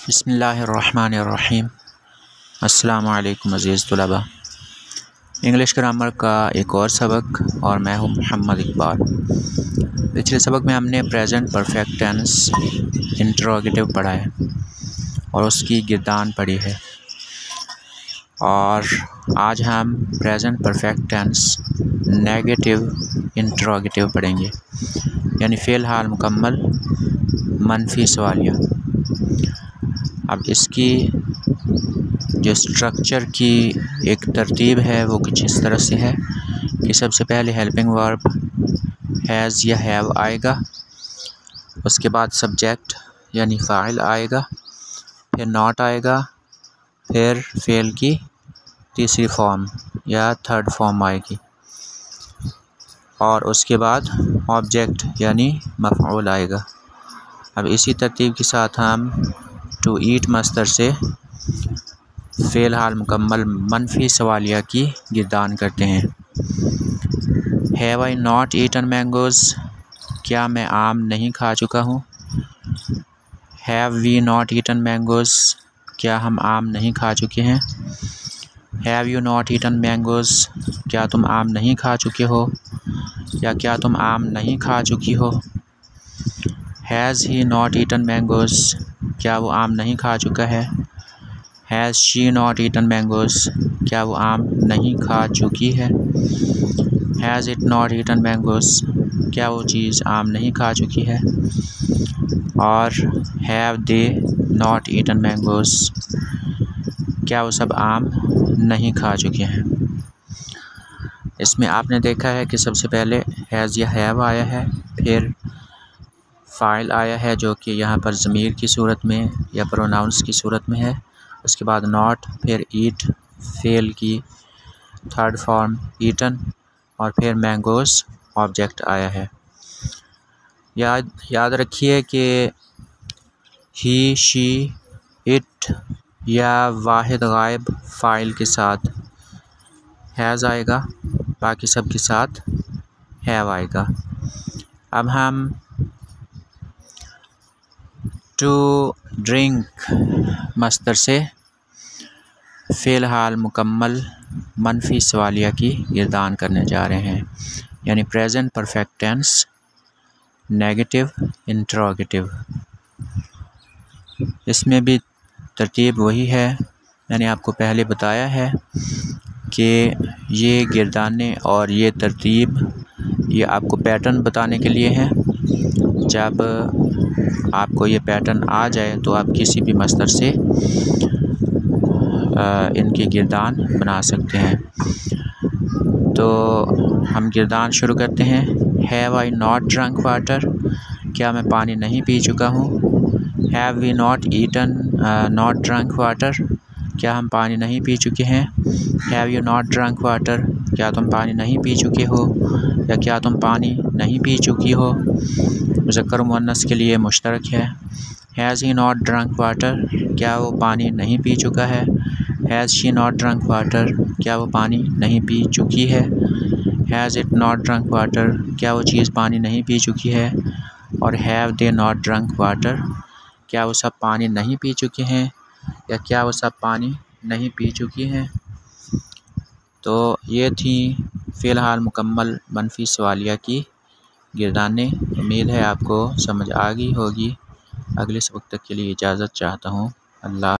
बिस्मिल्लाहिर्रहमानिर्रहीम। अस्सलामु अलैकुम अज़ीज़ तलबा। इंग्लिश ग्रामर का एक और सबक और मैं हूँ मोहम्मद इकबाल। पिछले सबक में हमने प्रेजेंट परफेक्ट टेंस इंटरोगेटिव पढ़ा है और उसकी गिरदान पढ़ी है, और आज हम present perfect tense negative interrogative पढ़ेंगे, यानी फ़ेल हाल मुकम्मल मनफी सवालिया। अब इसकी जो स्ट्रक्चर की एक तरतीब है वो कुछ इस तरह से है कि सबसे पहले हेल्पिंग वर्ब हैज़ या हैव आएगा, उसके बाद सब्जेक्ट यानी फ़ाइल आएगा, फिर नॉट आएगा, फिर फ़ेल की तीसरी फॉर्म या थर्ड फॉर्म आएगी, और उसके बाद ऑब्जेक्ट यानी मफ़ऊल आएगा। अब इसी तरतीब के साथ हम टू ईट मस्तर से फ़ेल हाल मुकम्मल मनफी सवालिया की गिरदान करते हैं। Have I not eaten mangoes, क्या मैं आम नहीं खा चुका हूँ। Have we not eaten mangoes, क्या हम आम नहीं खा चुके हैं। Have you not eaten mangoes, क्या तुम आम नहीं खा चुके हो या क्या तुम आम नहीं खा चुकी हो। Has he not eaten mangoes, क्या वो आम नहीं खा चुका है। Has she not eaten mangoes, क्या वो आम नहीं खा चुकी है। Has it not eaten mangoes, क्या वो चीज़ आम नहीं खा चुकी है। और have they not eaten mangoes, क्या वो सब आम नहीं खा चुके हैं। इसमें आपने देखा है कि सबसे पहले हैज़ या हैव आया है, फिर फ़ाइल आया है जो कि यहाँ पर ज़मीर की सूरत में या प्रोनाउंस की सूरत में है, उसके बाद नॉट, फिर ईट फ़ेल की थर्ड फॉर्म ईटन, और फिर मैंगोज़ ऑब्जेक्ट आया है। याद रखिए कि ही शी इट या वाहिद गायब फ़ाइल के साथ हैज़ आएगा, बाकी सब के साथ हैव आएगा। अब हम टू ड्रिंक मस्तर से फ़ेल हाल मुकम्मल मनफी सवालिया की गिरदान करने जा रहे हैं, यानी present perfect tense negative interrogative. इसमें भी तरतीब वही है, मैंने आपको पहले बताया है कि ये गिरदाने और ये तरतीब ये आपको पैटर्न बताने के लिए है। जब आपको ये पैटर्न आ जाए तो आप किसी भी मस्तर से इनकी गिरदान बना सकते हैं। तो हम गिरदान शुरू करते हैं। Have I not drunk water, क्या मैं पानी नहीं पी चुका हूँ। Have we not eaten not drunk water, क्या हम पानी नहीं पी चुके हैं। Have you not drunk water, क्या तुम पानी नहीं पी चुके हो या क्या तुम पानी नहीं पी चुकी हो। मुज़क्कर मुअन्नस के लिए मुश्तरक है। Has he not drunk water, क्या वो पानी नहीं पी चुका है। Has she not drunk water, क्या वो पानी नहीं पी चुकी है। Has it not drunk water, क्या वो चीज़ पानी नहीं पी चुकी है। और have they not drunk water, क्या वो सब पानी नहीं पी चुके हैं या क्या वो सब पानी नहीं पी चुकी हैं। तो ये थी फ़िलहाल मुकम्मल मनफी सवालिया की गिरदाने। उम्मीद है आपको समझ आ गई होगी। अगले सबक तक के लिए इजाज़त चाहता हूँ। अल्लाह।